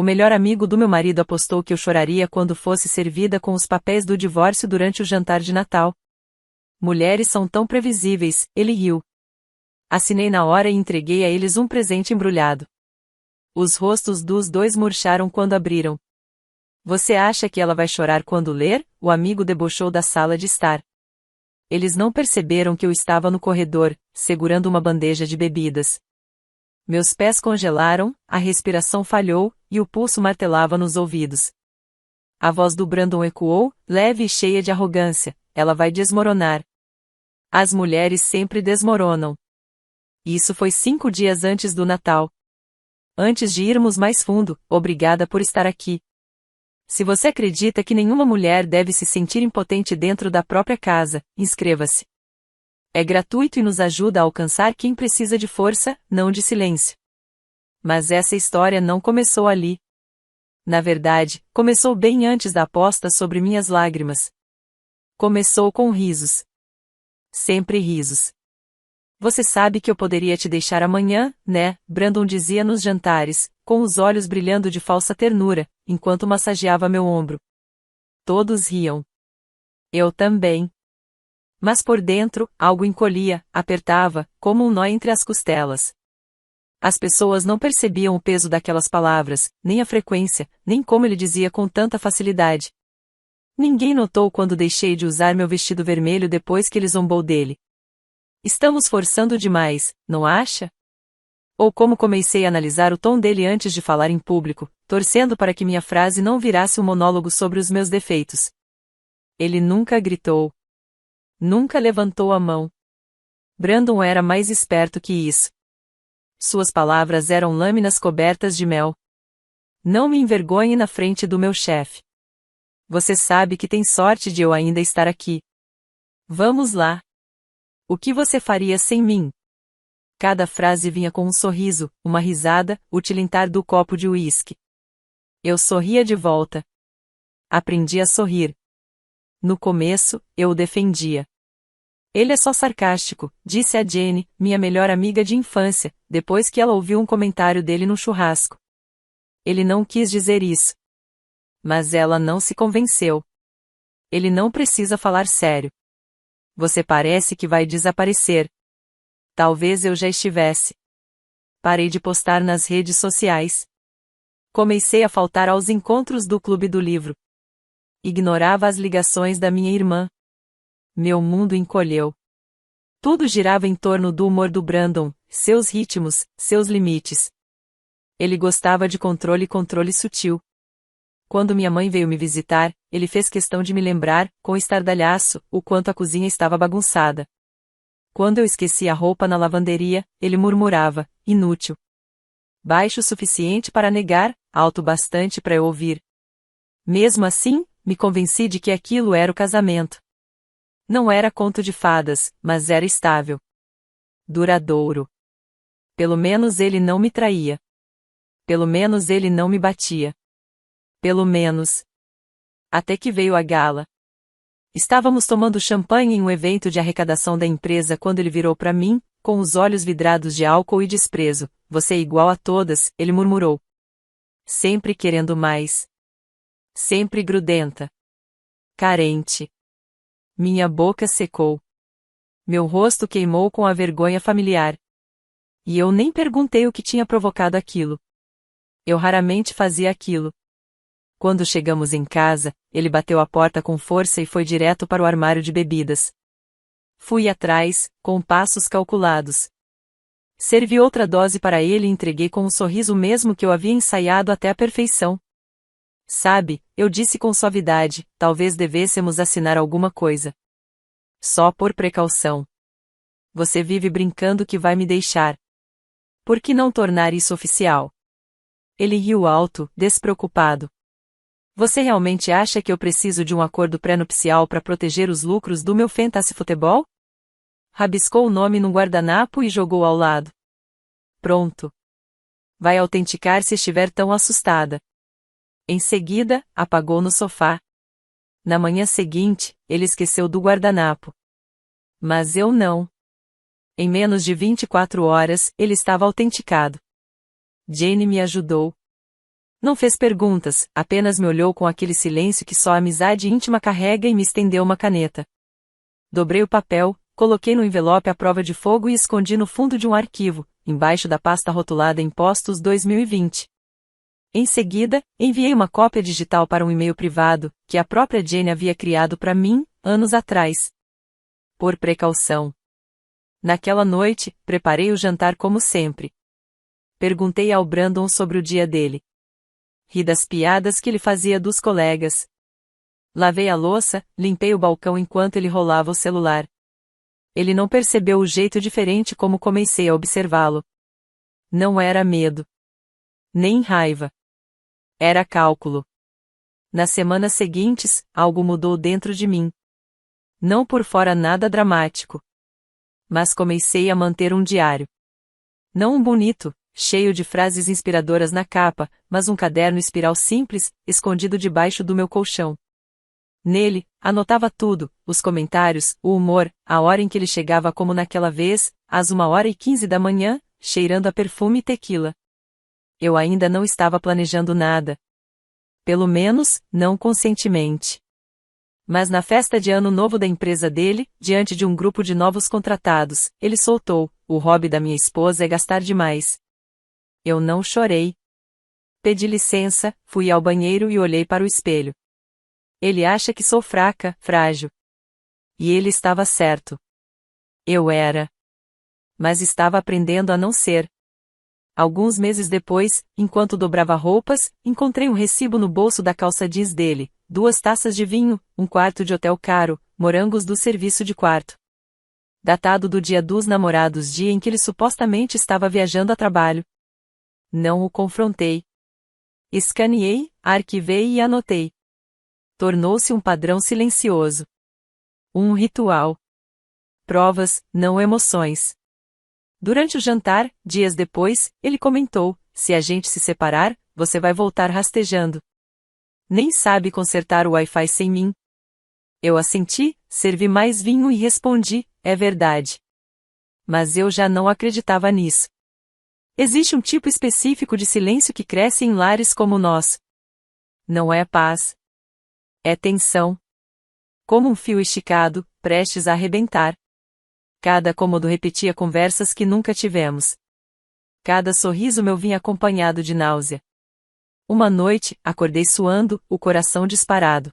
O melhor amigo do meu marido apostou que eu choraria quando fosse servida com os papéis do divórcio durante o jantar de Natal. Mulheres são tão previsíveis, ele riu. Assinei na hora e entreguei a eles um presente embrulhado. Os rostos dos dois murcharam quando abriram. Você acha que ela vai chorar quando ler? O amigo debochou da sala de estar. Eles não perceberam que eu estava no corredor, segurando uma bandeja de bebidas. Meus pés congelaram, a respiração falhou, e o pulso martelava nos ouvidos. A voz do Brandon ecoou, leve e cheia de arrogância. Ela vai desmoronar. As mulheres sempre desmoronam. Isso foi 5 dias antes do Natal. Antes de irmos mais fundo, obrigada por estar aqui. Se você acredita que nenhuma mulher deve se sentir impotente dentro da própria casa, inscreva-se. É gratuito e nos ajuda a alcançar quem precisa de força, não de silêncio. Mas essa história não começou ali. Na verdade, começou bem antes da aposta sobre minhas lágrimas. Começou com risos. Sempre risos. Você sabe que eu poderia te deixar amanhã, né? Brandon dizia nos jantares, com os olhos brilhando de falsa ternura, enquanto massageava meu ombro. Todos riam. Eu também. Mas por dentro, algo encolhia, apertava, como um nó entre as costelas. As pessoas não percebiam o peso daquelas palavras, nem a frequência, nem como ele dizia com tanta facilidade. Ninguém notou quando deixei de usar meu vestido vermelho depois que ele zombou dele. Estamos forçando demais, não acha? Ou como comecei a analisar o tom dele antes de falar em público, torcendo para que minha frase não virasse um monólogo sobre os meus defeitos. Ele nunca gritou. Nunca levantou a mão. Brandon era mais esperto que isso. Suas palavras eram lâminas cobertas de mel. Não me envergonhe na frente do meu chefe. Você sabe que tem sorte de eu ainda estar aqui. Vamos lá. O que você faria sem mim? Cada frase vinha com um sorriso, uma risada, o tilintar do copo de uísque. Eu sorria de volta. Aprendi a sorrir. No começo, eu o defendia. Ele é só sarcástico, disse a Jenny, minha melhor amiga de infância, depois que ela ouviu um comentário dele no churrasco. Ele não quis dizer isso. Mas ela não se convenceu. Ele não precisa falar sério. Você parece que vai desaparecer. Talvez eu já estivesse. Parei de postar nas redes sociais. Comecei a faltar aos encontros do clube do livro. Ignorava as ligações da minha irmã. Meu mundo encolheu. Tudo girava em torno do humor do Brandon, seus ritmos, seus limites. Ele gostava de controle sutil. Quando minha mãe veio me visitar, ele fez questão de me lembrar, com estardalhaço, o quanto a cozinha estava bagunçada. Quando eu esquecia a roupa na lavanderia, ele murmurava, inútil. Baixo o suficiente para negar, alto bastante para eu ouvir. Mesmo assim, me convenci de que aquilo era o casamento. Não era conto de fadas, mas era estável. Duradouro. Pelo menos ele não me traía. Pelo menos ele não me batia. Pelo menos. Até que veio a gala. Estávamos tomando champanhe em um evento de arrecadação da empresa quando ele virou para mim, com os olhos vidrados de álcool e desprezo. Você é igual a todas, ele murmurou. Sempre querendo mais. Sempre grudenta. Carente. Minha boca secou. Meu rosto queimou com a vergonha familiar. E eu nem perguntei o que tinha provocado aquilo. Eu raramente fazia aquilo. Quando chegamos em casa, ele bateu a porta com força e foi direto para o armário de bebidas. Fui atrás, com passos calculados. Servi outra dose para ele e entreguei com um sorriso mesmo que eu havia ensaiado até a perfeição. Sabe, eu disse com suavidade, talvez devêssemos assinar alguma coisa. Só por precaução. Você vive brincando que vai me deixar. Por que não tornar isso oficial? Ele riu alto, despreocupado. Você realmente acha que eu preciso de um acordo pré-nupcial para proteger os lucros do meu fantasy futebol? Rabiscou o nome num guardanapo e jogou ao lado. Pronto. Vai autenticar se estiver tão assustada. Em seguida, apagou no sofá. Na manhã seguinte, ele esqueceu do guardanapo. Mas eu não. Em menos de 24 horas, ele estava autenticado. Jane me ajudou. Não fez perguntas, apenas me olhou com aquele silêncio que só a amizade íntima carrega e me estendeu uma caneta. Dobrei o papel, coloquei no envelope à prova de fogo e escondi no fundo de um arquivo, embaixo da pasta rotulada Impostos 2020. Em seguida, enviei uma cópia digital para um e-mail privado, que a própria Jane havia criado para mim, anos atrás. Por precaução. Naquela noite, preparei o jantar como sempre. Perguntei ao Brandon sobre o dia dele. Ri das piadas que ele fazia dos colegas. Lavei a louça, limpei o balcão enquanto ele rolava o celular. Ele não percebeu o jeito diferente como comecei a observá-lo. Não era medo. Nem raiva. Era cálculo. Nas semanas seguintes, algo mudou dentro de mim. Não por fora nada dramático. Mas comecei a manter um diário. Não um bonito, cheio de frases inspiradoras na capa, mas um caderno espiral simples, escondido debaixo do meu colchão. Nele, anotava tudo, os comentários, o humor, a hora em que ele chegava como naquela vez, às 1h15 da manhã, cheirando a perfume e tequila. Eu ainda não estava planejando nada. Pelo menos, não conscientemente. Mas na festa de ano novo da empresa dele, diante de um grupo de novos contratados, ele soltou: "O hobby da minha esposa é gastar demais." Eu não chorei. Pedi licença, fui ao banheiro e olhei para o espelho. Ele acha que sou fraca, frágil. E ele estava certo. Eu era. Mas estava aprendendo a não ser. Alguns meses depois, enquanto dobrava roupas, encontrei um recibo no bolso da calça jeans dele, 2 taças de vinho, um quarto de hotel caro, morangos do serviço de quarto. Datado do Dia dos Namorados, dia em que ele supostamente estava viajando a trabalho. Não o confrontei. Escaneei, arquivei e anotei. Tornou-se um padrão silencioso. Um ritual. Provas, não emoções. Durante o jantar, dias depois, ele comentou: "Se a gente se separar, você vai voltar rastejando. Nem sabe consertar o Wi-Fi sem mim." Eu assenti, servi mais vinho e respondi: "É verdade." Mas eu já não acreditava nisso. Existe um tipo específico de silêncio que cresce em lares como o nosso. Não é paz. É tensão. Como um fio esticado, prestes a arrebentar. Cada cômodo repetia conversas que nunca tivemos. Cada sorriso meu vinha acompanhado de náusea. Uma noite, acordei suando, o coração disparado.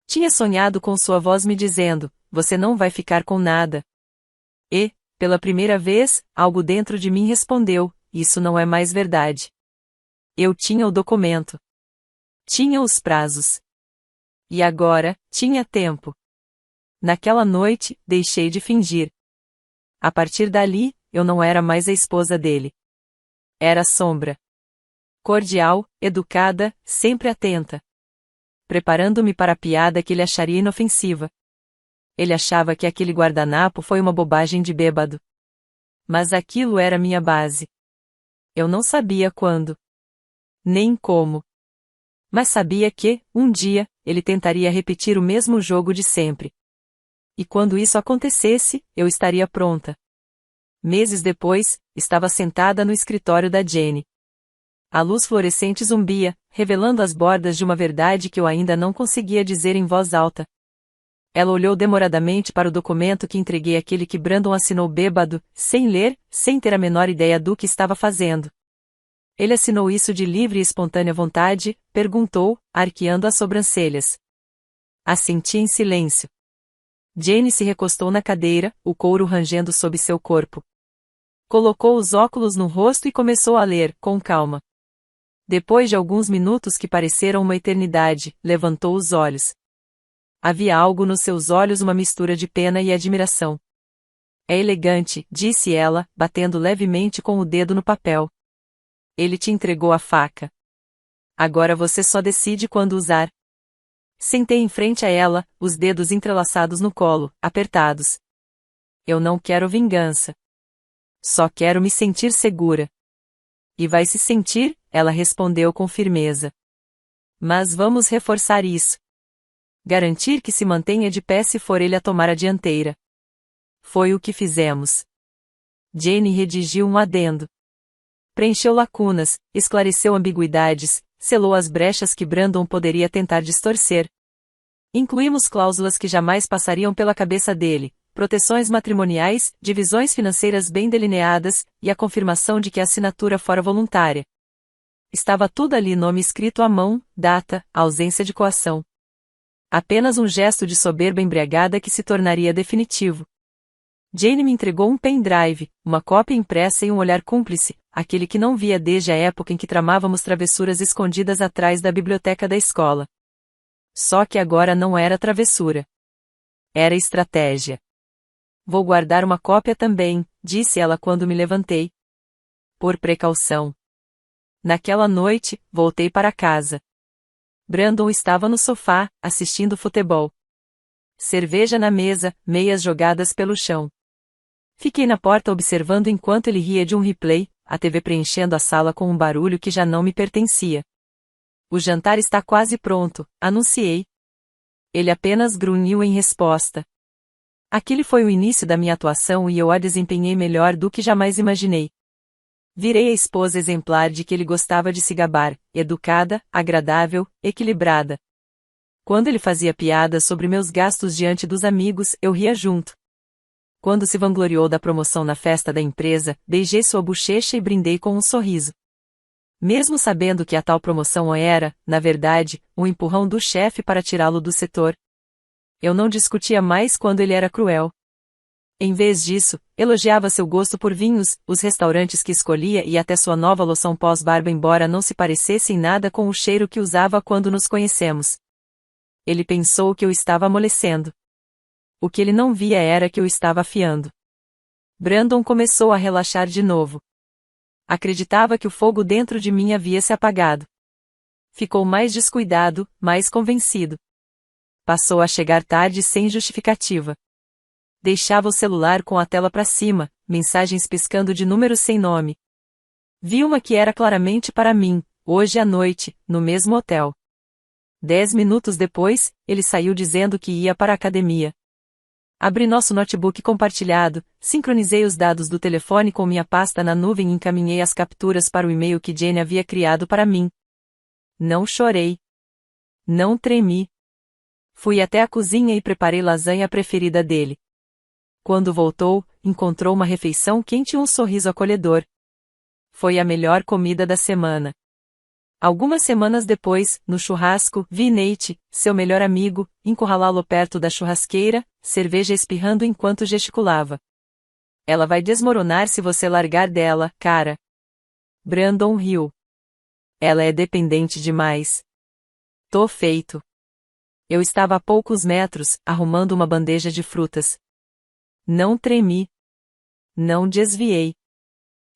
Tinha sonhado com sua voz me dizendo: "Você não vai ficar com nada." E, pela primeira vez, algo dentro de mim respondeu: "Isso não é mais verdade." Eu tinha o documento. Tinha os prazos. E agora, tinha tempo. Naquela noite, deixei de fingir. A partir dali, eu não era mais a esposa dele. Era sombra. Cordial, educada, sempre atenta. Preparando-me para a piada que ele acharia inofensiva. Ele achava que aquele guardanapo foi uma bobagem de bêbado. Mas aquilo era minha base. Eu não sabia quando. Nem como. Mas sabia que, um dia, ele tentaria repetir o mesmo jogo de sempre. E quando isso acontecesse, eu estaria pronta. Meses depois, estava sentada no escritório da Jane. A luz fluorescente zumbia, revelando as bordas de uma verdade que eu ainda não conseguia dizer em voz alta. Ela olhou demoradamente para o documento que entreguei àquele que Brandon assinou bêbado, sem ler, sem ter a menor ideia do que estava fazendo. "Ele assinou isso de livre e espontânea vontade?" perguntou, arqueando as sobrancelhas. Assenti em silêncio. Jane se recostou na cadeira, o couro rangendo sob seu corpo. Colocou os óculos no rosto e começou a ler, com calma. Depois de alguns minutos que pareceram uma eternidade, levantou os olhos. Havia algo nos seus olhos, uma mistura de pena e admiração. "É elegante", disse ela, batendo levemente com o dedo no papel. "Ele te entregou a faca. Agora você só decide quando usar." Sentei em frente a ela, os dedos entrelaçados no colo, apertados. "Eu não quero vingança. Só quero me sentir segura." "E vai se sentir", ela respondeu com firmeza. "Mas vamos reforçar isso. Garantir que se mantenha de pé se for ele a tomar a dianteira." Foi o que fizemos. Jane redigiu um adendo. Preencheu lacunas, esclareceu ambiguidades, selou as brechas que Brandon poderia tentar distorcer. Incluímos cláusulas que jamais passariam pela cabeça dele, proteções matrimoniais, divisões financeiras bem delineadas, e a confirmação de que a assinatura fora voluntária. Estava tudo ali, nome escrito à mão, data, ausência de coação. Apenas um gesto de soberba embriagada que se tornaria definitivo. Jane me entregou um pendrive, uma cópia impressa e um olhar cúmplice, aquele que não via desde a época em que tramávamos travessuras escondidas atrás da biblioteca da escola. Só que agora não era travessura. Era estratégia. Vou guardar uma cópia também, disse ela quando me levantei. Por precaução. Naquela noite, voltei para casa. Brandon estava no sofá, assistindo futebol. Cerveja na mesa, meias jogadas pelo chão. Fiquei na porta observando enquanto ele ria de um replay, a TV preenchendo a sala com um barulho que já não me pertencia. O jantar está quase pronto, anunciei. Ele apenas grunhiu em resposta. Aquele foi o início da minha atuação e eu a desempenhei melhor do que jamais imaginei. Virei a esposa exemplar de que ele gostava de se gabar, educada, agradável, equilibrada. Quando ele fazia piadas sobre meus gastos diante dos amigos, eu ria junto. Quando se vangloriou da promoção na festa da empresa, beijei sua bochecha e brindei com um sorriso. Mesmo sabendo que a tal promoção era, na verdade, um empurrão do chefe para tirá-lo do setor. Eu não discutia mais quando ele era cruel. Em vez disso, elogiava seu gosto por vinhos, os restaurantes que escolhia e até sua nova loção pós-barba, embora não se parecesse em nada com o cheiro que usava quando nos conhecemos. Ele pensou que eu estava amolecendo. O que ele não via era que eu estava afiando. Brandon começou a relaxar de novo. Acreditava que o fogo dentro de mim havia se apagado. Ficou mais descuidado, mais convencido. Passou a chegar tarde sem justificativa. Deixava o celular com a tela para cima, mensagens piscando de números sem nome. Vi uma que era claramente para mim, hoje à noite, no mesmo hotel. 10 minutos depois, ele saiu dizendo que ia para a academia. Abri nosso notebook compartilhado, sincronizei os dados do telefone com minha pasta na nuvem e encaminhei as capturas para o e-mail que Jane havia criado para mim. Não chorei. Não tremi. Fui até a cozinha e preparei lasanha preferida dele. Quando voltou, encontrou uma refeição quente e um sorriso acolhedor. Foi a melhor comida da semana. Algumas semanas depois, no churrasco, vi Nate, seu melhor amigo, encurralá-lo perto da churrasqueira, cerveja espirrando enquanto gesticulava. Ela vai desmoronar se você largar dela, cara. Brandon riu. Ela é dependente demais. Tô feito. Eu estava a poucos metros, arrumando uma bandeja de frutas. Não tremi. Não desviei.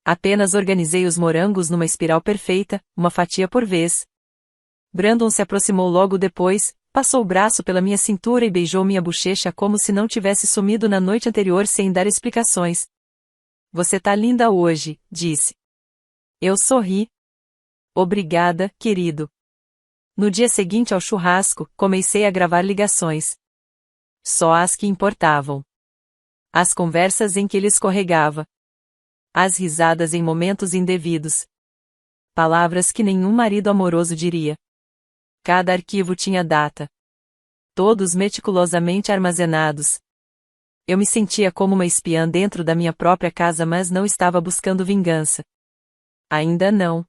Apenas organizei os morangos numa espiral perfeita, uma fatia por vez. Brandon se aproximou logo depois, passou o braço pela minha cintura e beijou minha bochecha como se não tivesse sumido na noite anterior sem dar explicações. Você tá linda hoje, disse. Eu sorri. Obrigada, querido. No dia seguinte ao churrasco, comecei a gravar ligações. Só as que importavam. As conversas em que ele escorregava. As risadas em momentos indevidos. Palavras que nenhum marido amoroso diria. Cada arquivo tinha data. Todos meticulosamente armazenados. Eu me sentia como uma espiã dentro da minha própria casa, mas não estava buscando vingança. Ainda não.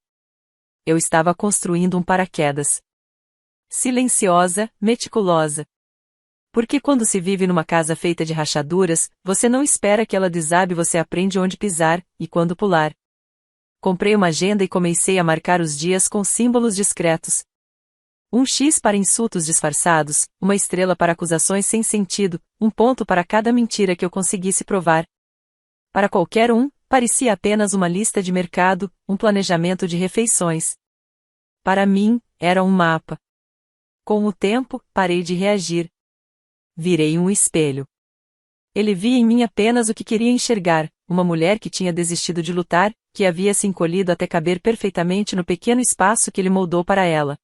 Eu estava construindo um paraquedas. Silenciosa, meticulosa. Porque quando se vive numa casa feita de rachaduras, você não espera que ela desabe, você aprende onde pisar, e quando pular. Comprei uma agenda e comecei a marcar os dias com símbolos discretos. Um X para insultos disfarçados, uma estrela para acusações sem sentido, um ponto para cada mentira que eu conseguisse provar. Para qualquer um, parecia apenas uma lista de mercado, um planejamento de refeições. Para mim, era um mapa. Com o tempo, parei de reagir. Virei um espelho. Ele via em mim apenas o que queria enxergar, uma mulher que tinha desistido de lutar, que havia se encolhido até caber perfeitamente no pequeno espaço que ele moldou para ela.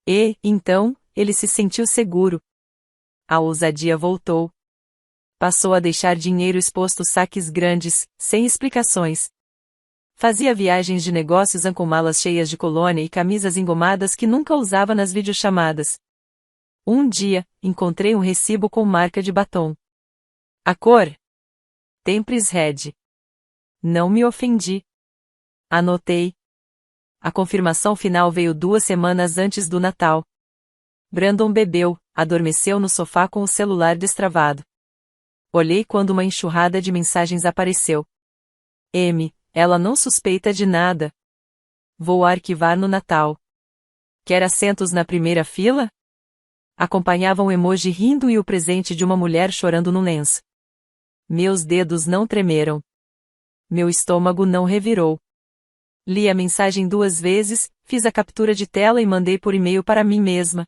E, então, ele se sentiu seguro. A ousadia voltou. Passou a deixar dinheiro exposto, saques grandes, sem explicações. Fazia viagens de negócios com malas cheias de colônia e camisas engomadas que nunca usava nas videochamadas. Um dia, encontrei um recibo com marca de batom. A cor? Tempris Red. Não me ofendi. Anotei. A confirmação final veio 2 semanas antes do Natal. Brandon bebeu, adormeceu no sofá com o celular destravado. Olhei quando uma enxurrada de mensagens apareceu. Ela não suspeita de nada. Vou arquivar no Natal. Quer assentos na primeira fila? Acompanhava um emoji rindo e o presente de uma mulher chorando no lenço. Meus dedos não tremeram. Meu estômago não revirou. Li a mensagem 2 vezes, fiz a captura de tela e mandei por e-mail para mim mesma.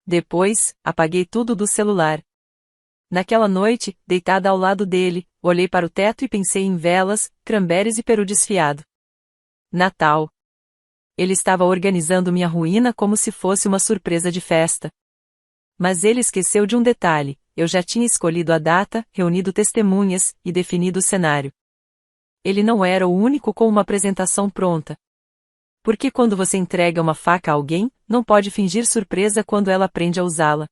Depois, apaguei tudo do celular. Naquela noite, deitada ao lado dele, olhei para o teto e pensei em velas, cranberries e peru desfiado. Natal. Ele estava organizando minha ruína como se fosse uma surpresa de festa. Mas ele esqueceu de um detalhe: eu já tinha escolhido a data, reunido testemunhas, e definido o cenário. Ele não era o único com uma apresentação pronta. Porque quando você entrega uma faca a alguém, não pode fingir surpresa quando ela aprende a usá-la.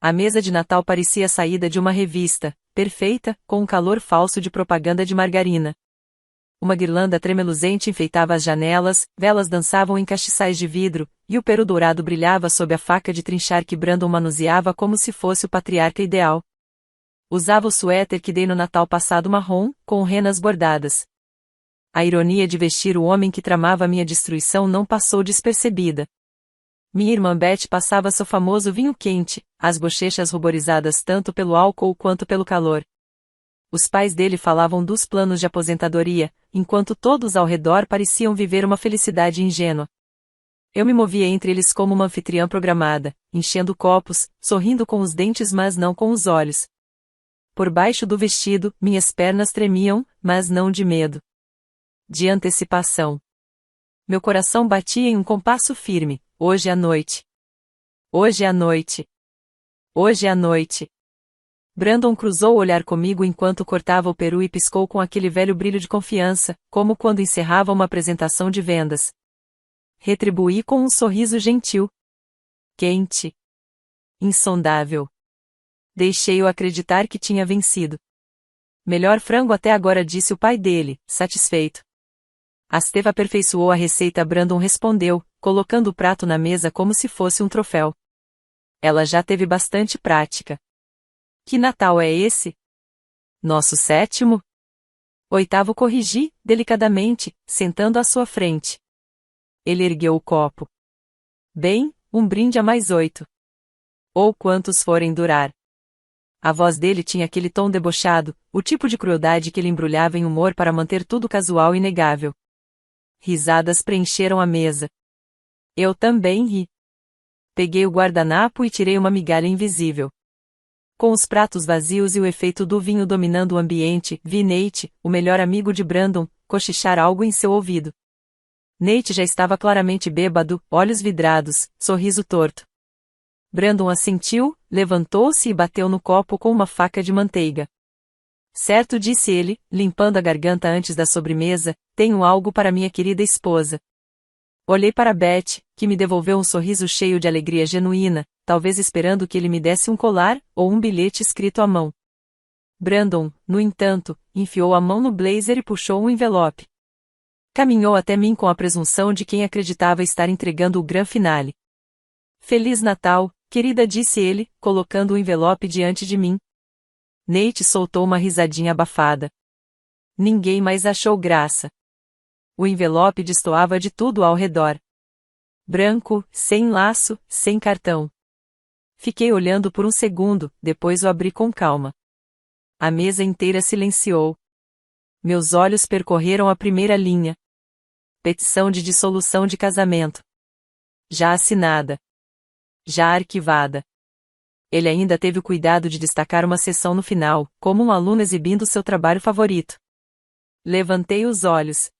A mesa de Natal parecia a saída de uma revista, perfeita, com um calor falso de propaganda de margarina. Uma guirlanda tremeluzente enfeitava as janelas, velas dançavam em castiçais de vidro, e o peru dourado brilhava sob a faca de trinchar que Brandon manuseava como se fosse o patriarca ideal. Usava o suéter que dei no Natal passado marrom, com renas bordadas. A ironia de vestir o homem que tramava minha destruição não passou despercebida. Minha irmã Beth passava seu famoso vinho quente, as bochechas ruborizadas tanto pelo álcool quanto pelo calor. Os pais dele falavam dos planos de aposentadoria, enquanto todos ao redor pareciam viver uma felicidade ingênua. Eu me movia entre eles como uma anfitriã programada, enchendo copos, sorrindo com os dentes mas não com os olhos. Por baixo do vestido, minhas pernas tremiam, mas não de medo. De antecipação. Meu coração batia em um compasso firme. Hoje à noite. Hoje à noite. Hoje à noite. Brandon cruzou o olhar comigo enquanto cortava o peru e piscou com aquele velho brilho de confiança, como quando encerrava uma apresentação de vendas. Retribuí com um sorriso gentil. Quente. Insondável. Deixei-o acreditar que tinha vencido. Melhor frango até agora, disse o pai dele, satisfeito. Asteva aperfeiçoou a receita. Brandon respondeu, colocando o prato na mesa como se fosse um troféu. Ela já teve bastante prática. Que Natal é esse? Nosso 7º? 8º, corrigi, delicadamente, sentando à sua frente. Ele ergueu o copo. Bem, um brinde a mais 8. Ou quantos forem durar. A voz dele tinha aquele tom debochado, o tipo de crueldade que ele embrulhava em humor para manter tudo casual e inegável. Risadas preencheram a mesa. Eu também ri. Peguei o guardanapo e tirei uma migalha invisível. Com os pratos vazios e o efeito do vinho dominando o ambiente, vi Nate, o melhor amigo de Brandon, cochichar algo em seu ouvido. Nate já estava claramente bêbado, olhos vidrados, sorriso torto. Brandon assentiu, levantou-se e bateu no copo com uma faca de manteiga. Certo, disse ele, limpando a garganta antes da sobremesa, tenho algo para minha querida esposa. Olhei para Beth, que me devolveu um sorriso cheio de alegria genuína, talvez esperando que ele me desse um colar, ou um bilhete escrito à mão. Brandon, no entanto, enfiou a mão no blazer e puxou um envelope. Caminhou até mim com a presunção de quem acreditava estar entregando o gran finale. Feliz Natal, querida, disse ele, colocando o envelope diante de mim. Nate soltou uma risadinha abafada. Ninguém mais achou graça. O envelope destoava de tudo ao redor. Branco, sem laço, sem cartão. Fiquei olhando por um segundo, depois o abri com calma. A mesa inteira silenciou. Meus olhos percorreram a primeira linha. Petição de dissolução de casamento. Já assinada. Já arquivada. Ele ainda teve o cuidado de destacar uma seção no final, como um aluno exibindo seu trabalho favorito. Levantei os olhos.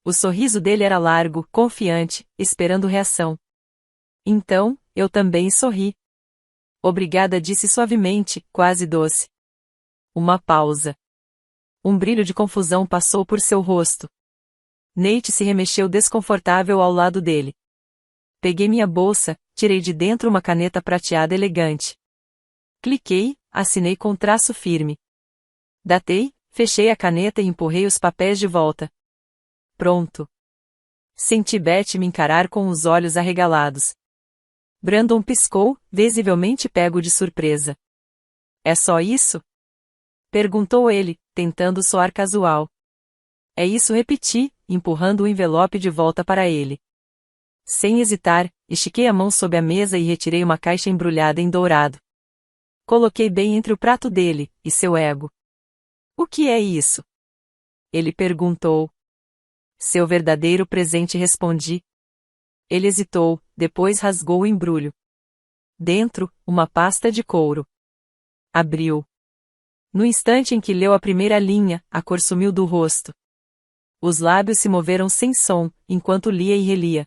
O sorriso dele era largo, confiante, esperando reação. Então, eu também sorri. Obrigada, disse suavemente, quase doce. Uma pausa. Um brilho de confusão passou por seu rosto. Nate se remexeu desconfortável ao lado dele. Peguei minha bolsa, tirei de dentro uma caneta prateada elegante. Cliquei, assinei com traço firme. Datei, fechei a caneta e empurrei os papéis de volta. Pronto. Senti Beth me encarar com os olhos arregalados. Brandon piscou, visivelmente pego de surpresa. É só isso? Perguntou ele, tentando soar casual. É isso, repeti, empurrando o envelope de volta para ele. Sem hesitar, estiquei a mão sob a mesa e retirei uma caixa embrulhada em dourado. Coloquei bem entre o prato dele, e seu ego. O que é isso? Ele perguntou. Seu verdadeiro presente, respondi. Ele hesitou, depois rasgou o embrulho. Dentro, uma pasta de couro. Abriu. No instante em que leu a primeira linha, a cor sumiu do rosto. Os lábios se moveram sem som, enquanto lia e relia.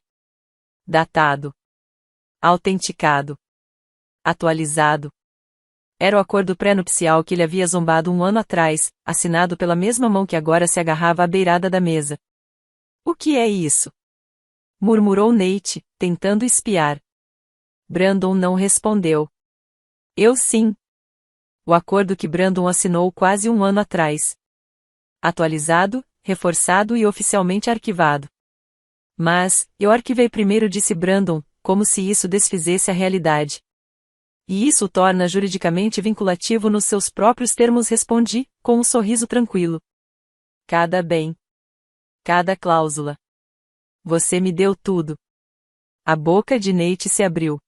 Datado. Autenticado. Atualizado. Era o acordo pré-nupcial que ele havia zombado 1 ano atrás, assinado pela mesma mão que agora se agarrava à beirada da mesa. O que é isso? Murmurou Nate, tentando espiar. Brandon não respondeu. Eu sim. O acordo que Brandon assinou quase 1 ano atrás. Atualizado, reforçado e oficialmente arquivado. Mas, eu arquivei primeiro, disse Brandon, como se isso desfizesse a realidade. E isso o torna juridicamente vinculativo nos seus próprios termos, respondi, com um sorriso tranquilo. Cada bem. Cada cláusula. Você me deu tudo. A boca de Nate se abriu.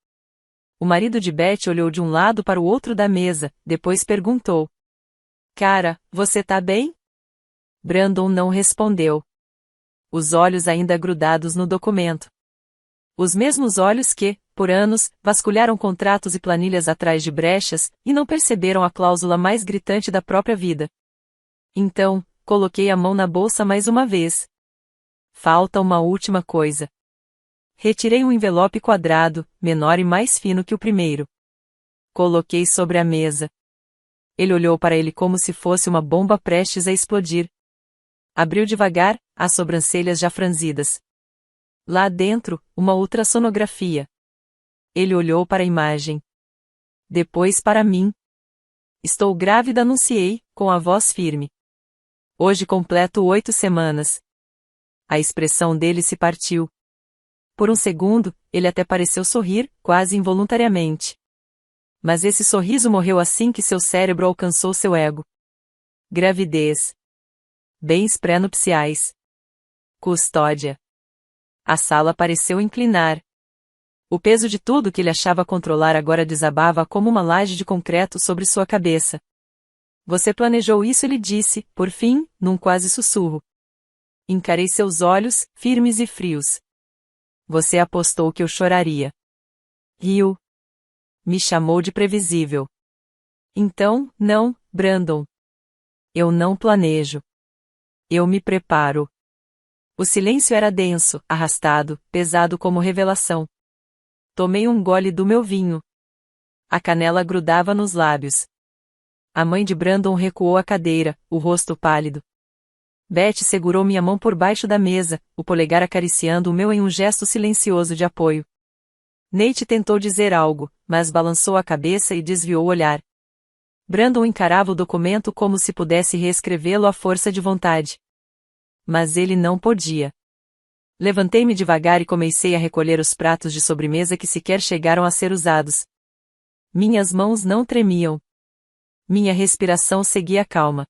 O marido de Beth olhou de um lado para o outro da mesa, depois perguntou. Cara, você tá bem? Brandon não respondeu. Os olhos ainda grudados no documento. Os mesmos olhos que, por anos, vasculharam contratos e planilhas atrás de brechas, e não perceberam a cláusula mais gritante da própria vida. Então, coloquei a mão na bolsa mais uma vez. Falta uma última coisa. Retirei um envelope quadrado, menor e mais fino que o primeiro. Coloquei sobre a mesa. Ele olhou para ele como se fosse uma bomba prestes a explodir. Abriu devagar, as sobrancelhas já franzidas. Lá dentro, uma ultrassonografia. Ele olhou para a imagem. Depois para mim. Estou grávida, anunciei, com a voz firme. Hoje completo 8 semanas. A expressão dele se partiu. Por um segundo, ele até pareceu sorrir, quase involuntariamente. Mas esse sorriso morreu assim que seu cérebro alcançou seu ego. Gravidez. Bens pré-nupciais. Custódia. A sala pareceu inclinar. O peso de tudo que ele achava controlar agora desabava como uma laje de concreto sobre sua cabeça. Você planejou isso, ele disse, por fim, num quase sussurro. Encarei seus olhos, firmes e frios. Você apostou que eu choraria. Riu. Me chamou de previsível. Então, não, Brandon. Eu não planejo. Eu me preparo. O silêncio era denso, arrastado, pesado como revelação. Tomei um gole do meu vinho. A canela grudava nos lábios. A mãe de Brandon recuou à cadeira, o rosto pálido. Beth segurou minha mão por baixo da mesa, o polegar acariciando o meu em um gesto silencioso de apoio. Nate tentou dizer algo, mas balançou a cabeça e desviou o olhar. Brandon encarava o documento como se pudesse reescrevê-lo à força de vontade. Mas ele não podia. Levantei-me devagar e comecei a recolher os pratos de sobremesa que sequer chegaram a ser usados. Minhas mãos não tremiam. Minha respiração seguia calma.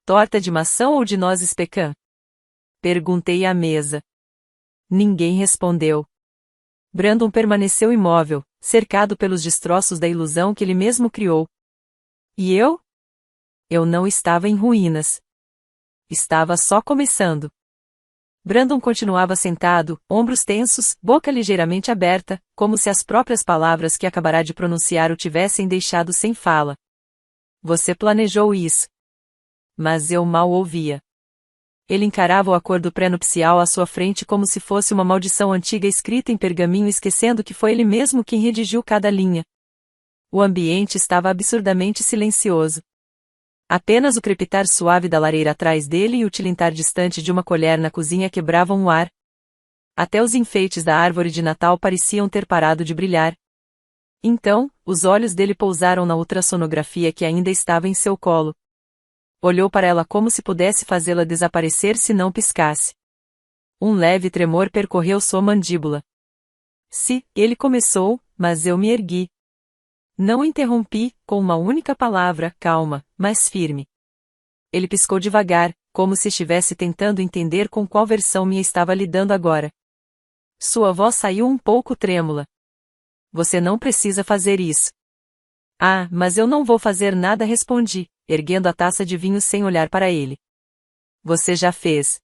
Torta de maçã ou de nozes pecan? Perguntei à mesa. Ninguém respondeu. Brandon permaneceu imóvel, cercado pelos destroços da ilusão que ele mesmo criou. E eu? Eu não estava em ruínas. Estava só começando. Brandon continuava sentado, ombros tensos, boca ligeiramente aberta, como se as próprias palavras que acabará de pronunciar o tivessem deixado sem fala. Você planejou isso. Mas eu mal ouvia. Ele encarava o acordo pré-nupcial à sua frente como se fosse uma maldição antiga escrita em pergaminho, esquecendo que foi ele mesmo quem redigiu cada linha. O ambiente estava absurdamente silencioso. Apenas o crepitar suave da lareira atrás dele e o tilintar distante de uma colher na cozinha quebravam o ar. Até os enfeites da árvore de Natal pareciam ter parado de brilhar. Então, os olhos dele pousaram na ultrassonografia que ainda estava em seu colo. Olhou para ela como se pudesse fazê-la desaparecer se não piscasse. Um leve tremor percorreu sua mandíbula. Ele começou, mas eu me ergui. Não interrompi, com uma única palavra, calma, mas firme. Ele piscou devagar, como se estivesse tentando entender com qual versão minha estava lidando agora. Sua voz saiu um pouco trêmula. Você não precisa fazer isso. Ah, mas eu não vou fazer nada, respondi, erguendo a taça de vinho sem olhar para ele. Você já fez.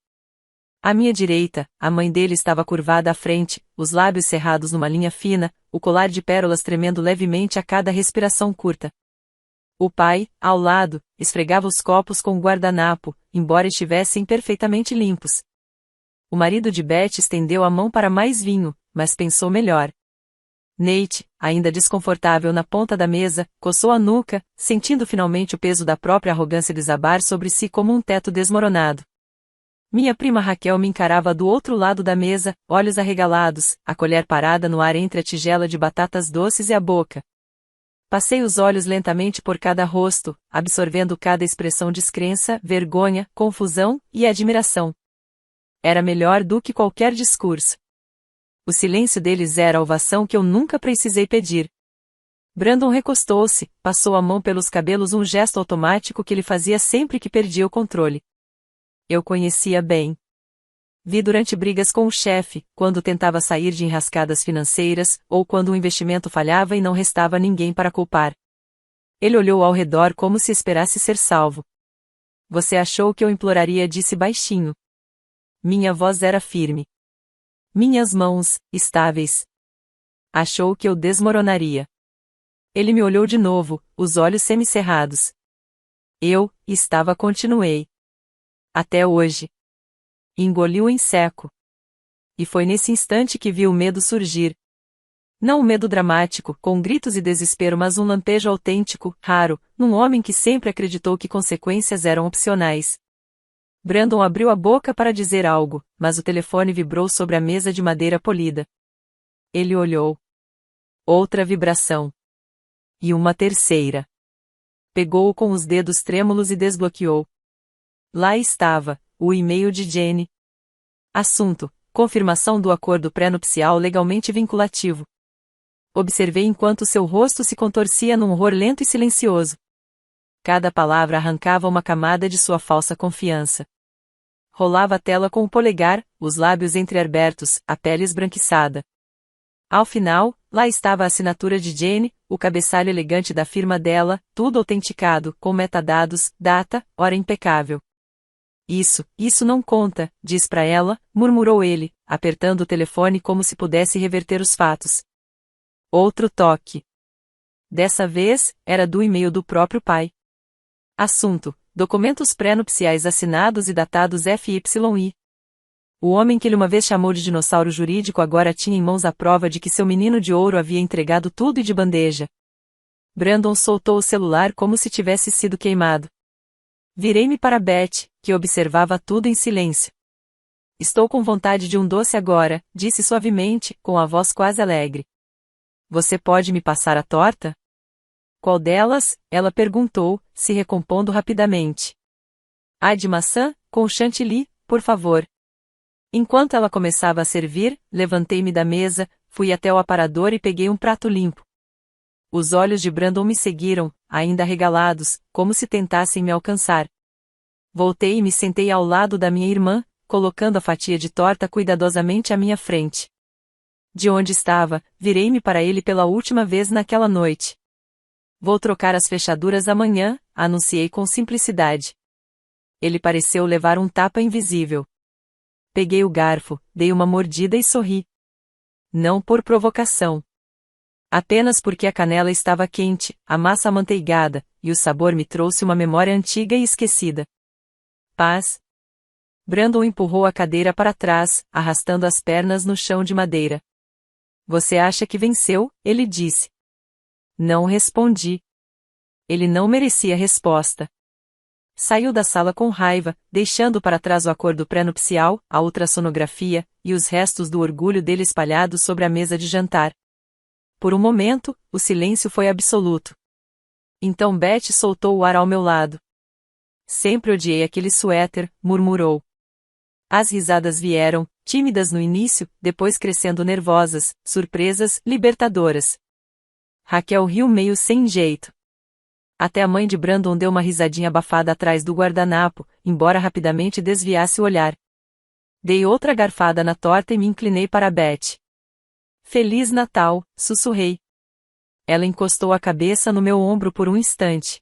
À minha direita, a mãe dele estava curvada à frente, os lábios cerrados numa linha fina, o colar de pérolas tremendo levemente a cada respiração curta. O pai, ao lado, esfregava os copos com o guardanapo, embora estivessem perfeitamente limpos. O marido de Beth estendeu a mão para mais vinho, mas pensou melhor. Nate, ainda desconfortável na ponta da mesa, coçou a nuca, sentindo finalmente o peso da própria arrogância desabar sobre si como um teto desmoronado. Minha prima Raquel me encarava do outro lado da mesa, olhos arregalados, a colher parada no ar entre a tigela de batatas doces e a boca. Passei os olhos lentamente por cada rosto, absorvendo cada expressão de descrença, vergonha, confusão e admiração. Era melhor do que qualquer discurso. O silêncio deles era a ovação que eu nunca precisei pedir. Brandon recostou-se, passou a mão pelos cabelos, um gesto automático que ele fazia sempre que perdia o controle. Eu conhecia bem. Vi durante brigas com o chefe, quando tentava sair de enrascadas financeiras, ou quando um investimento falhava e não restava ninguém para culpar. Ele olhou ao redor como se esperasse ser salvo. Você achou que eu imploraria? Disse baixinho. Minha voz era firme. Minhas mãos, estáveis. Achou que eu desmoronaria. Ele me olhou de novo, os olhos semicerrados. Continuei. Até hoje. Engoliu em seco. E foi nesse instante que vi o medo surgir. Não um medo dramático, com gritos e desespero, mas um lampejo autêntico, raro, num homem que sempre acreditou que consequências eram opcionais. Brandon abriu a boca para dizer algo, mas o telefone vibrou sobre a mesa de madeira polida. Ele olhou. Outra vibração. E uma terceira. Pegou-o com os dedos trêmulos e desbloqueou. Lá estava, o e-mail de Jenny. Assunto: confirmação do acordo pré-nupcial legalmente vinculativo. Observei enquanto seu rosto se contorcia num horror lento e silencioso. Cada palavra arrancava uma camada de sua falsa confiança. Rolava a tela com o polegar, os lábios entreabertos, a pele esbranquiçada. Ao final, lá estava a assinatura de Jenny, o cabeçalho elegante da firma dela, tudo autenticado, com metadados, data, hora impecável. Isso não conta, diz pra ela, murmurou ele, apertando o telefone como se pudesse reverter os fatos. Outro toque. Dessa vez, era do e-mail do próprio pai. Assunto: documentos pré-nupciais assinados e datados FYI. O homem que ele uma vez chamou de dinossauro jurídico agora tinha em mãos a prova de que seu menino de ouro havia entregado tudo e de bandeja. Brandon soltou o celular como se tivesse sido queimado. Virei-me para Beth, que observava tudo em silêncio. Estou com vontade de um doce agora, disse suavemente, com a voz quase alegre. Você pode me passar a torta? Qual delas? Ela perguntou, se recompondo rapidamente. A de maçã, com chantilly, por favor. Enquanto ela começava a servir, levantei-me da mesa, fui até o aparador e peguei um prato limpo. Os olhos de Brandon me seguiram, ainda arregalados, como se tentassem me alcançar. Voltei e me sentei ao lado da minha irmã, colocando a fatia de torta cuidadosamente à minha frente. De onde estava, virei-me para ele pela última vez naquela noite. Vou trocar as fechaduras amanhã, anunciei com simplicidade. Ele pareceu levar um tapa invisível. Peguei o garfo, dei uma mordida e sorri. Não por provocação. Apenas porque a canela estava quente, a massa amanteigada, e o sabor me trouxe uma memória antiga e esquecida. Paz. Brandon empurrou a cadeira para trás, arrastando as pernas no chão de madeira. Você acha que venceu? Ele disse. Não respondi. Ele não merecia resposta. Saiu da sala com raiva, deixando para trás o acordo pré-nupcial, a ultrassonografia, e os restos do orgulho dele espalhados sobre a mesa de jantar. Por um momento, o silêncio foi absoluto. Então Beth soltou o ar ao meu lado. Sempre odiei aquele suéter, murmurou. As risadas vieram, tímidas no início, depois crescendo nervosas, surpresas, libertadoras. Raquel riu meio sem jeito. Até a mãe de Brandon deu uma risadinha abafada atrás do guardanapo, embora rapidamente desviasse o olhar. Dei outra garfada na torta e me inclinei para Beth. Feliz Natal, sussurrei. Ela encostou a cabeça no meu ombro por um instante.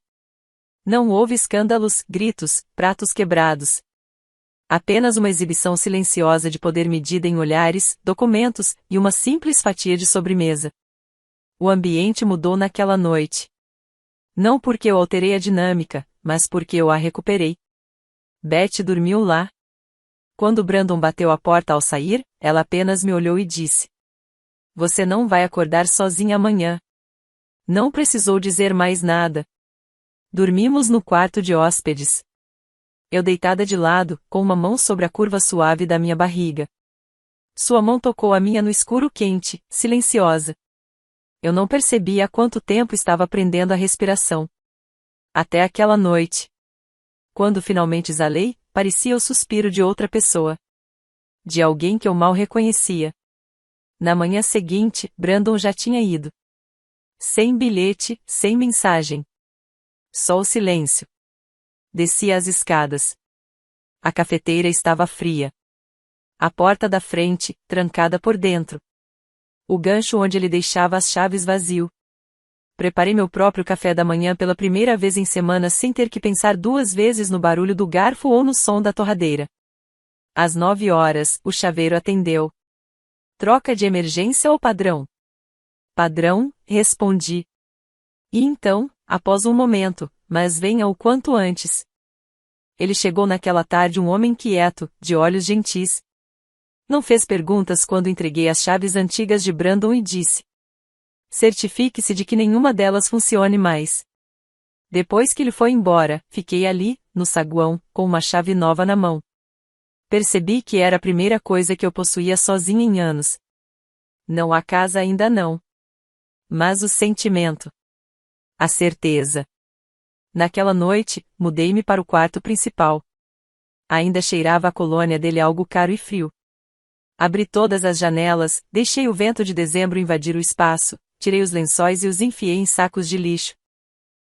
Não houve escândalos, gritos, pratos quebrados. Apenas uma exibição silenciosa de poder medida em olhares, documentos, e uma simples fatia de sobremesa. O ambiente mudou naquela noite. Não porque eu alterei a dinâmica, mas porque eu a recuperei. Beth dormiu lá. Quando Brandon bateu a porta ao sair, ela apenas me olhou e disse: Você não vai acordar sozinha amanhã. Não precisou dizer mais nada. Dormimos no quarto de hóspedes. Eu deitada de lado, com uma mão sobre a curva suave da minha barriga. Sua mão tocou a minha no escuro quente, silenciosa. Eu não percebi há quanto tempo estava prendendo a respiração. Até aquela noite. Quando finalmente exalei, parecia o suspiro de outra pessoa. De alguém que eu mal reconhecia. Na manhã seguinte, Brandon já tinha ido. Sem bilhete, sem mensagem. Só o silêncio. Desci as escadas. A cafeteira estava fria. A porta da frente, trancada por dentro. O gancho onde ele deixava as chaves vazio. Preparei meu próprio café da manhã pela primeira vez em semanas sem ter que pensar duas vezes no barulho do garfo ou no som da torradeira. Às 9 horas, o chaveiro atendeu. Troca de emergência ou padrão? Padrão, respondi. E então, após um momento, mas venha o quanto antes. Ele chegou naquela tarde um homem quieto, de olhos gentis. Não fez perguntas quando entreguei as chaves antigas de Brandon e disse: Certifique-se de que nenhuma delas funcione mais. Depois que ele foi embora, fiquei ali, no saguão, com uma chave nova na mão. Percebi que era a primeira coisa que eu possuía sozinha em anos. Não a casa ainda não. Mas o sentimento. A certeza. Naquela noite, mudei-me para o quarto principal. Ainda cheirava a colônia dele algo caro e frio. Abri todas as janelas, deixei o vento de dezembro invadir o espaço, tirei os lençóis e os enfiei em sacos de lixo.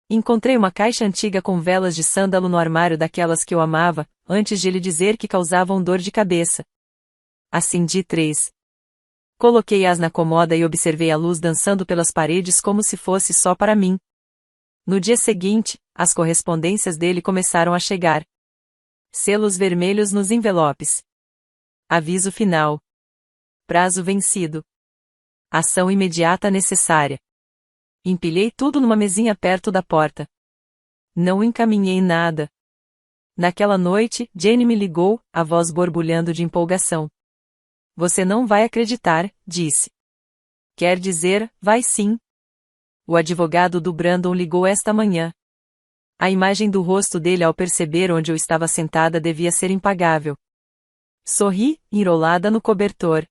Encontrei uma caixa antiga com velas de sândalo no armário daquelas que eu amava, antes de ele dizer que causavam dor de cabeça. Acendi 3. Coloquei-as na comoda e observei a luz dançando pelas paredes como se fosse só para mim. No dia seguinte, as correspondências dele começaram a chegar. Selos vermelhos nos envelopes. Aviso final. Prazo vencido. Ação imediata necessária. Empilhei tudo numa mesinha perto da porta. Não encaminhei nada. Naquela noite, Jane me ligou, a voz borbulhando de empolgação. Você não vai acreditar, disse. Quer dizer, vai sim. O advogado do Brandon ligou esta manhã. A imagem do rosto dele ao perceber onde eu estava sentada devia ser impagável. Sorri, enrolada no cobertor.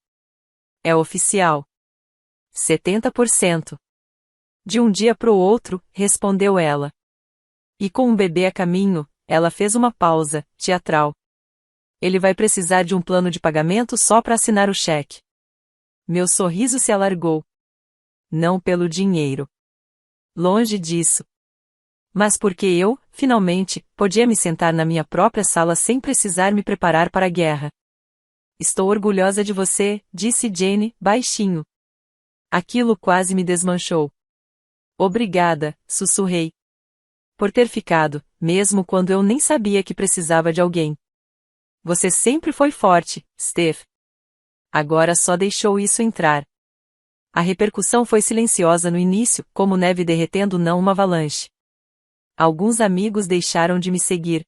É oficial. 70%. De um dia pro outro, respondeu ela. E com um bebê a caminho, ela fez uma pausa, teatral. Ele vai precisar de um plano de pagamento só para assinar o cheque. Meu sorriso se alargou. Não pelo dinheiro. Longe disso. Mas porque eu, finalmente, podia me sentar na minha própria sala sem precisar me preparar para a guerra. Estou orgulhosa de você, disse Jane, baixinho. Aquilo quase me desmanchou. Obrigada, sussurrei. Por ter ficado, mesmo quando eu nem sabia que precisava de alguém. Você sempre foi forte, Steph. Agora só deixou isso entrar. A repercussão foi silenciosa no início, como neve derretendo não uma avalanche. Alguns amigos deixaram de me seguir.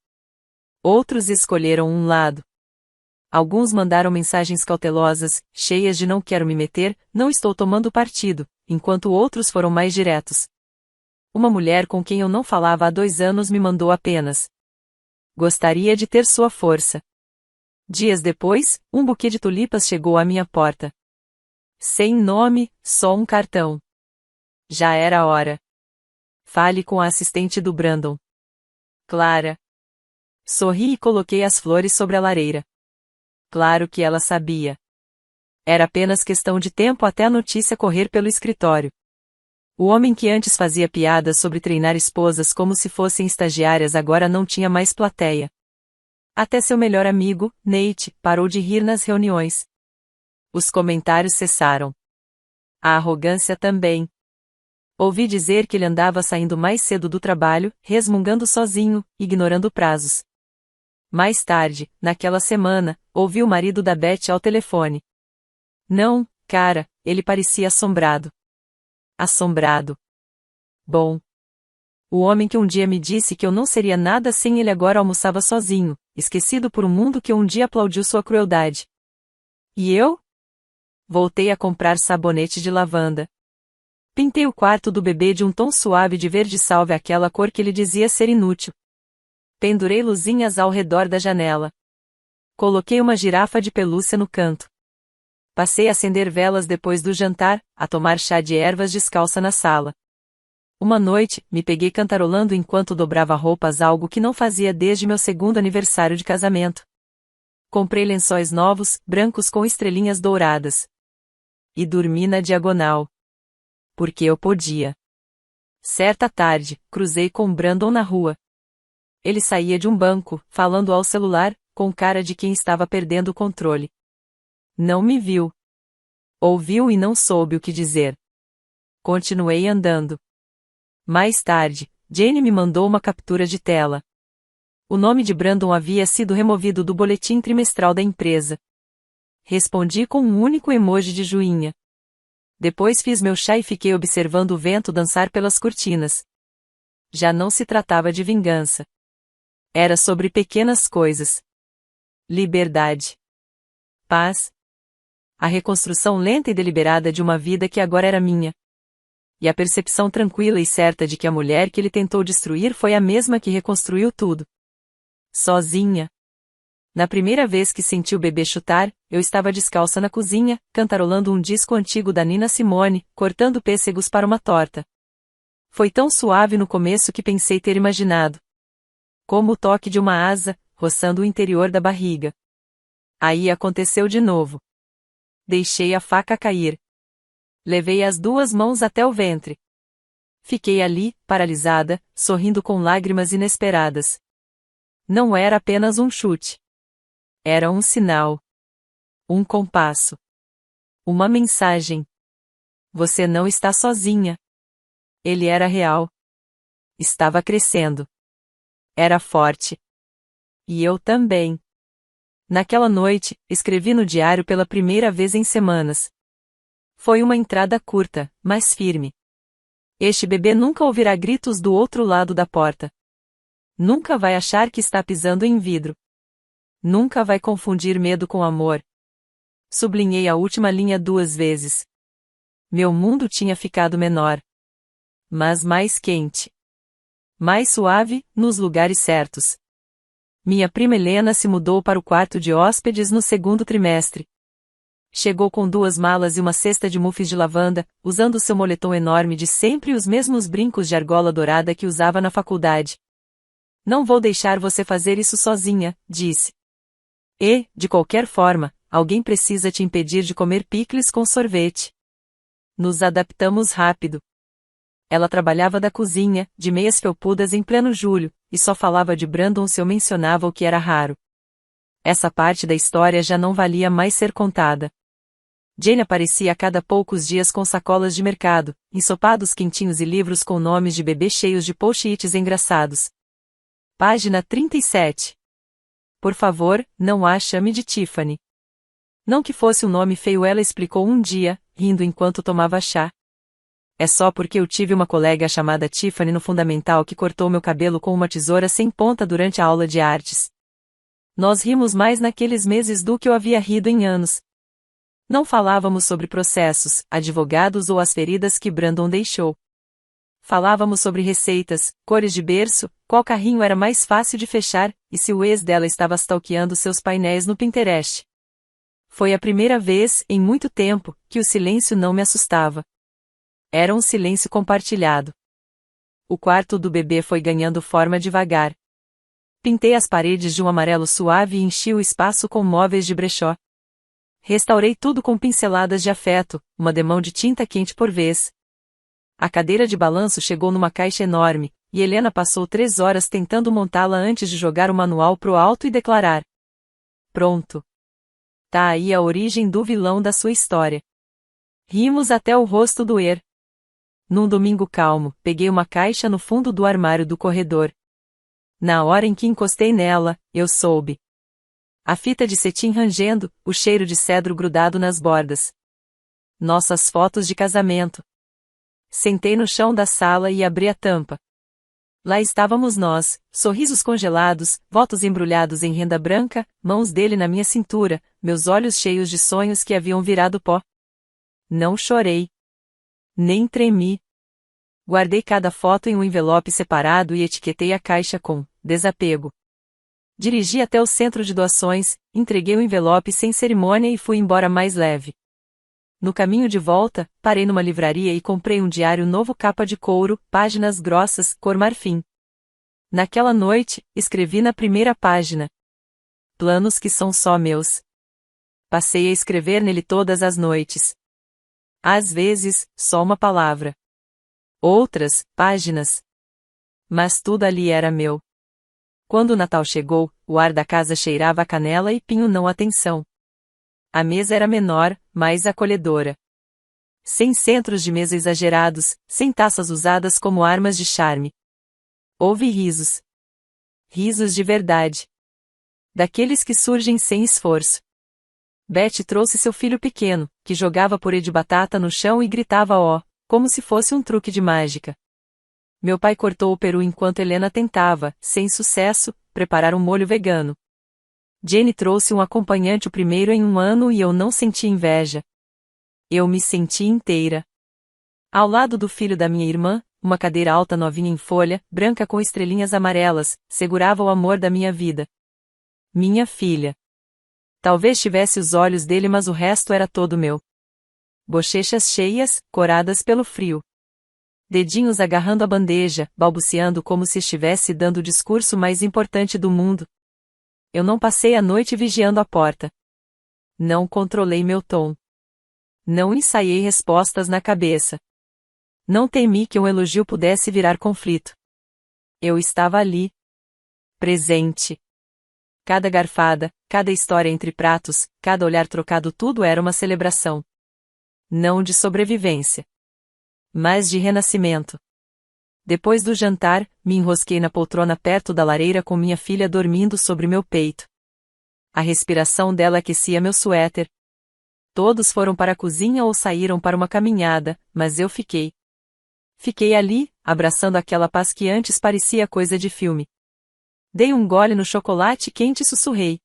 Outros escolheram um lado. Alguns mandaram mensagens cautelosas, cheias de não quero me meter, não estou tomando partido, enquanto outros foram mais diretos. Uma mulher com quem eu não falava há 2 anos me mandou apenas: Gostaria de ter sua força. Dias depois, um buquê de tulipas chegou à minha porta. Sem nome, só um cartão. Já era hora. Fale com a assistente do Brandon. Clara. Sorri e coloquei as flores sobre a lareira. Claro que ela sabia. Era apenas questão de tempo até a notícia correr pelo escritório. O homem que antes fazia piadas sobre treinar esposas como se fossem estagiárias agora não tinha mais plateia. Até seu melhor amigo, Nate, parou de rir nas reuniões. Os comentários cessaram. A arrogância também. Ouvi dizer que ele andava saindo mais cedo do trabalho, resmungando sozinho, ignorando prazos. Mais tarde, naquela semana, ouvi o marido da Beth ao telefone. Não, cara, ele parecia assombrado. Assombrado. Bom. O homem que um dia me disse que eu não seria nada sem ele agora almoçava sozinho, esquecido por um mundo que um dia aplaudiu sua crueldade. E eu? Voltei a comprar sabonete de lavanda. Pintei o quarto do bebê de um tom suave de verde salve, aquela cor que ele dizia ser inútil. Pendurei luzinhas ao redor da janela. Coloquei uma girafa de pelúcia no canto. Passei a acender velas depois do jantar, a tomar chá de ervas descalça na sala. Uma noite, me peguei cantarolando enquanto dobrava roupas, algo que não fazia desde meu segundo aniversário de casamento. Comprei lençóis novos, brancos com estrelinhas douradas. E dormi na diagonal. Porque eu podia. Certa tarde, cruzei com Brandon na rua. Ele saía de um banco, falando ao celular, com cara de quem estava perdendo o controle. Não me viu. Ouviu e não soube o que dizer. Continuei andando. Mais tarde, Jane me mandou uma captura de tela. O nome de Brandon havia sido removido do boletim trimestral da empresa. Respondi com um único emoji de joinha. Depois fiz meu chá e fiquei observando o vento dançar pelas cortinas. Já não se tratava de vingança. Era sobre pequenas coisas. Liberdade. Paz. A reconstrução lenta e deliberada de uma vida que agora era minha. E a percepção tranquila e certa de que a mulher que ele tentou destruir foi a mesma que reconstruiu tudo. Sozinha. Na primeira vez que senti o bebê chutar, eu estava descalça na cozinha, cantarolando um disco antigo da Nina Simone, cortando pêssegos para uma torta. Foi tão suave no começo que pensei ter imaginado. Como o toque de uma asa, roçando o interior da barriga. Aí aconteceu de novo. Deixei a faca cair. Levei as duas mãos até o ventre. Fiquei ali, paralisada, sorrindo com lágrimas inesperadas. Não era apenas um chute. Era um sinal. Um compasso. Uma mensagem. Você não está sozinha. Ele era real. Estava crescendo. Era forte. E eu também. Naquela noite, escrevi no diário pela primeira vez em semanas. Foi uma entrada curta, mas firme. Este bebê nunca ouvirá gritos do outro lado da porta. Nunca vai achar que está pisando em vidro. Nunca vai confundir medo com amor. Sublinhei a última linha 2 vezes. Meu mundo tinha ficado menor. Mas mais quente. Mais suave, nos lugares certos. Minha prima Helena se mudou para o quarto de hóspedes no segundo trimestre. Chegou com 2 malas e uma cesta de muffins de lavanda, usando seu moletom enorme de sempre e os mesmos brincos de argola dourada que usava na faculdade. Não vou deixar você fazer isso sozinha, disse. E, de qualquer forma, alguém precisa te impedir de comer picles com sorvete. Nos adaptamos rápido. Ela trabalhava da cozinha, de meias felpudas em pleno julho, e só falava de Brandon se eu mencionava o que era raro. Essa parte da história já não valia mais ser contada. Jane aparecia a cada poucos dias com sacolas de mercado, ensopados quentinhos e livros com nomes de bebê cheios de post-its engraçados. Página 37. Por favor, não a chame de Tiffany. Não que fosse um nome feio, ela explicou um dia, rindo enquanto tomava chá. É só porque eu tive uma colega chamada Tiffany no fundamental que cortou meu cabelo com uma tesoura sem ponta durante a aula de artes. Nós rimos mais naqueles meses do que eu havia rido em anos. Não falávamos sobre processos, advogados ou as feridas que Brandon deixou. Falávamos sobre receitas, cores de berço, qual carrinho era mais fácil de fechar, e se o ex dela estava stalkeando seus painéis no Pinterest. Foi a primeira vez, em muito tempo, que o silêncio não me assustava. Era um silêncio compartilhado. O quarto do bebê foi ganhando forma devagar. Pintei as paredes de um amarelo suave e enchi o espaço com móveis de brechó. Restaurei tudo com pinceladas de afeto, uma demão de tinta quente por vez. A cadeira de balanço chegou numa caixa enorme, e Helena passou 3 horas tentando montá-la antes de jogar o manual pro alto e declarar: pronto. Tá aí a origem do vilão da sua história. Rimos até o rosto doer. Num domingo calmo, peguei uma caixa no fundo do armário do corredor. Na hora em que encostei nela, eu soube. A fita de cetim rangendo, o cheiro de cedro grudado nas bordas. Nossas fotos de casamento. Sentei no chão da sala e abri a tampa. Lá estávamos nós, sorrisos congelados, votos embrulhados em renda branca, mãos dele na minha cintura, meus olhos cheios de sonhos que haviam virado pó. Não chorei. Nem tremi. Guardei cada foto em um envelope separado e etiquetei a caixa com desapego. Dirigi até o centro de doações, entreguei o envelope sem cerimônia e fui embora mais leve. No caminho de volta, parei numa livraria e comprei um diário novo capa de couro, páginas grossas, cor marfim. Naquela noite, escrevi na primeira página: planos que são só meus. Passei a escrever nele todas as noites. Às vezes, só uma palavra. Outras, páginas. Mas tudo ali era meu. Quando o Natal chegou, o ar da casa cheirava a canela e pinho não atenção. A mesa era menor, mais acolhedora. Sem centros de mesa exagerados, sem taças usadas como armas de charme. Houve risos. Risos de verdade. Daqueles que surgem sem esforço. Betty trouxe seu filho pequeno, que jogava purê de batata no chão e gritava ó, como se fosse um truque de mágica. Meu pai cortou o peru enquanto Helena tentava, sem sucesso, preparar um molho vegano. Jenny trouxe um acompanhante o primeiro em um ano e eu não senti inveja. Eu me senti inteira. Ao lado do filho da minha irmã, uma cadeira alta novinha em folha, branca com estrelinhas amarelas, segurava o amor da minha vida. Minha filha. Talvez tivesse os olhos dele, mas o resto era todo meu. Bochechas cheias, coradas pelo frio. Dedinhos agarrando a bandeja, balbuciando como se estivesse dando o discurso mais importante do mundo. Eu não passei a noite vigiando a porta. Não controlei meu tom. Não ensaiei respostas na cabeça. Não temi que um elogio pudesse virar conflito. Eu estava ali. Presente. Cada garfada, cada história entre pratos, cada olhar trocado, tudo era uma celebração. Não de sobrevivência, mas de renascimento. Depois do jantar, me enrosquei na poltrona perto da lareira com minha filha dormindo sobre meu peito. A respiração dela aquecia meu suéter. Todos foram para a cozinha ou saíram para uma caminhada, mas eu fiquei. Fiquei ali, abraçando aquela paz que antes parecia coisa de filme. Dei um gole no chocolate quente e sussurrei.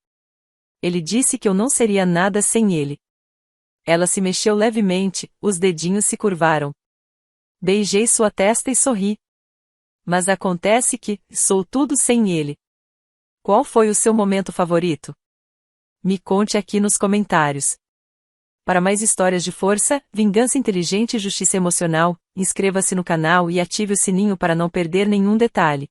Ele disse que eu não seria nada sem ele. Ela se mexeu levemente, os dedinhos se curvaram. Beijei sua testa e sorri. Mas acontece que, sou tudo sem ele. Qual foi o seu momento favorito? Me conte aqui nos comentários. Para mais histórias de força, vingança inteligente e justiça emocional, inscreva-se no canal e ative o sininho para não perder nenhum detalhe.